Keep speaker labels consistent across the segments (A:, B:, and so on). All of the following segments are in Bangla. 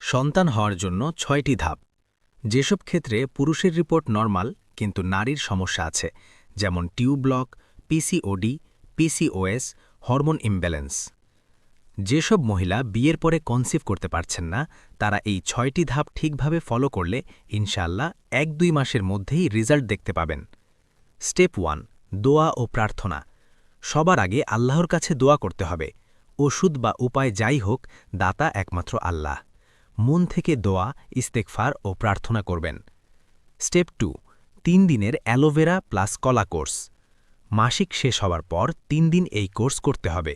A: সন্তান হওয়ার জন্য ৬টি ধাপ। যেসব ক্ষেত্রে পুরুষের রিপোর্ট নরমাল কিন্তু নারীর সমস্যা আছে, যেমন tube block, PCOD, PCOS, hormone imbalance. যেসব মহিলা বিয়ের পরে কনসিভ করতে পারছেন না, তারা এই ৬টি ধাপ ঠিকভাবে ফলো করলে ইনশাআল্লাহ ১-২ মাসের মধ্যেই রেজাল্ট দেখতে পাবেন। স্টেপ 1, দোয়া ও প্রার্থনা। সবার আগে আল্লাহর কাছে দোয়া করতে হবে। ওষুধ বা উপায় যাই হোক, দাতা একমাত্র আল্লাহ। মন থেকে দোয়া, ইস্তেগফার ও প্রার্থনা করবেন। স্টেপ 2, ৩ দিনের অ্যালোভেরা প্লাস কলা কোর্স। মাসিক শেষ হওয়ার পর ৩ দিন এই কোর্স করতে হবে।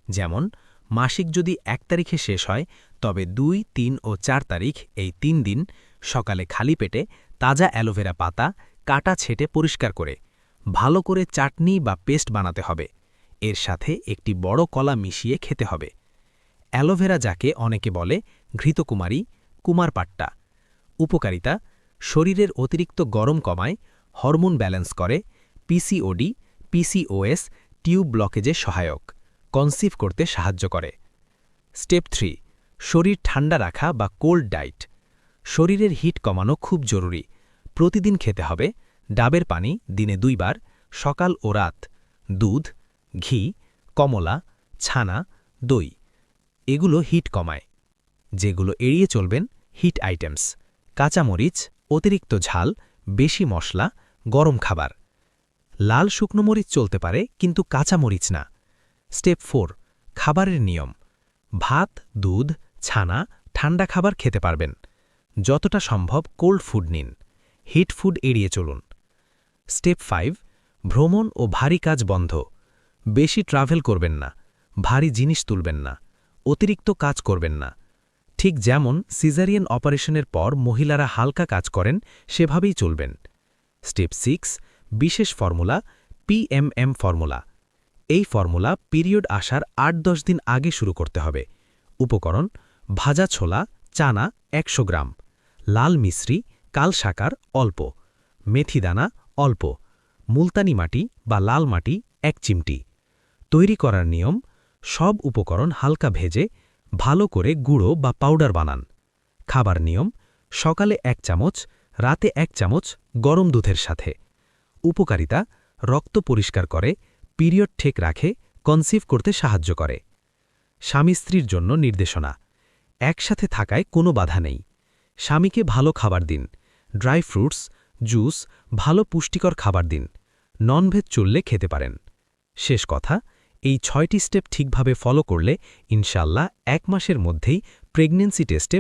A: যেমন মাসিক যদি ১ তারিখে শেষ হয়, তবে ২, ৩ ও ৪ তারিখ এই ৩ দিন সকালে খালি পেটে তাজা অ্যালোভেরা পাতা কাটা ছেটে পরিষ্কার করে ভালো করে চাটনি বা পেস্ট বানাতে হবে। এর সাথে একটি বড় কলা মিশিয়ে খেতে হবে। অ্যালোভেরা যাকে অনেকে বলে ঘৃতকুমারী, কুমারপাট্টা। উপকারিতা: শরীরের অতিরিক্ত গরম কমায়, হরমোন ব্যালেন্স করে, পিসিওডি, পিসিওএস, টিউব ব্লকেজে সহায়ক, কনসিভ করতে সাহায্য করে। স্টেপ 3, শরীর ঠান্ডা রাখা বা কোল্ড ডায়েট। শরীরের হিট কমানো খুব জরুরি। প্রতিদিন খেতে হবে ডাবের পানি দিনে 2 বার, সকাল ও রাত, দুধ, ঘি, কমলা, ছানা, দই। এগুলো হিট কমায়। যেগুলো এড়িয়ে চলবেন: হিট আইটেমস, কাঁচামরিচ, অতিরিক্ত ঝাল, বেশি মশলা, গরম খাবার। লাল শুকনো মরিচ চলতে পারে, কিন্তু কাঁচামরিচ না। স্টেপ 4, খাবারের নিয়ম। ভাত, দুধ, ছানা, ঠান্ডা খাবার খেতে পারবেন। যতটা সম্ভব কোল্ড ফুড নিন। হিট ফুড এড়িয়ে চলুন। স্টেপ 5, ভ্রমণ ও ভারী কাজ বন্ধ। বেশি ট্রাভেল করবেন না, ভারী জিনিস তুলবেন না, অতিরিক্ত কাজ করবেন না। ঠিক যেমন সিজারিয়ান অপারেশনের পর মহিলারা হালকা কাজ করেন, সেভাবেই চলবেন। স্টেপ 6, বিশেষ ফর্মুলা, পিএমএম ফর্মুলা। এই ফর্মুলা পিরিয়ড আসার ৮-১০ দিন আগে শুরু করতে হবে। উপকরণ: ভাজা ছোলা, চানা ১০০ গ্রাম, লাল মিশ্রি, কালশাকার অল্প, মেথিদানা অল্প, মুলতানি মাটি বা লাল মাটি ১ চিমটি। তৈরি করার নিয়ম: সব উপকরণ হালকা ভেজে ভালো করে গুঁড়ো বা পাউডার বানান। খাবার নিয়ম: সকালে ১ চামচ, রাতে ১ চামচ গরম দুধের সাথে। উপকারিতা: রক্ত পরিষ্কার করে, পিরিয়ড ঠিক রাখে, কনসিভ করতে সাহায্য করে। স্বামী স্ত্রীর জন্য নির্দেশনা: একসাথে থাকায় কোনো বাধা নেই। স্বামীকে ভালো খাবার দিন, ড্রাই ফ্রুটস, জুস, ভালো পুষ্টিকর খাবার দিন। ননভেজ চললে খেতে পারেন। শেষ কথা: এই 6টি স্টেপ ঠিকভাবে ফলো করলে ইনশাআল্লাহ 1 মাসের মধ্যেই প্রেগন্যান্সি টেস্টে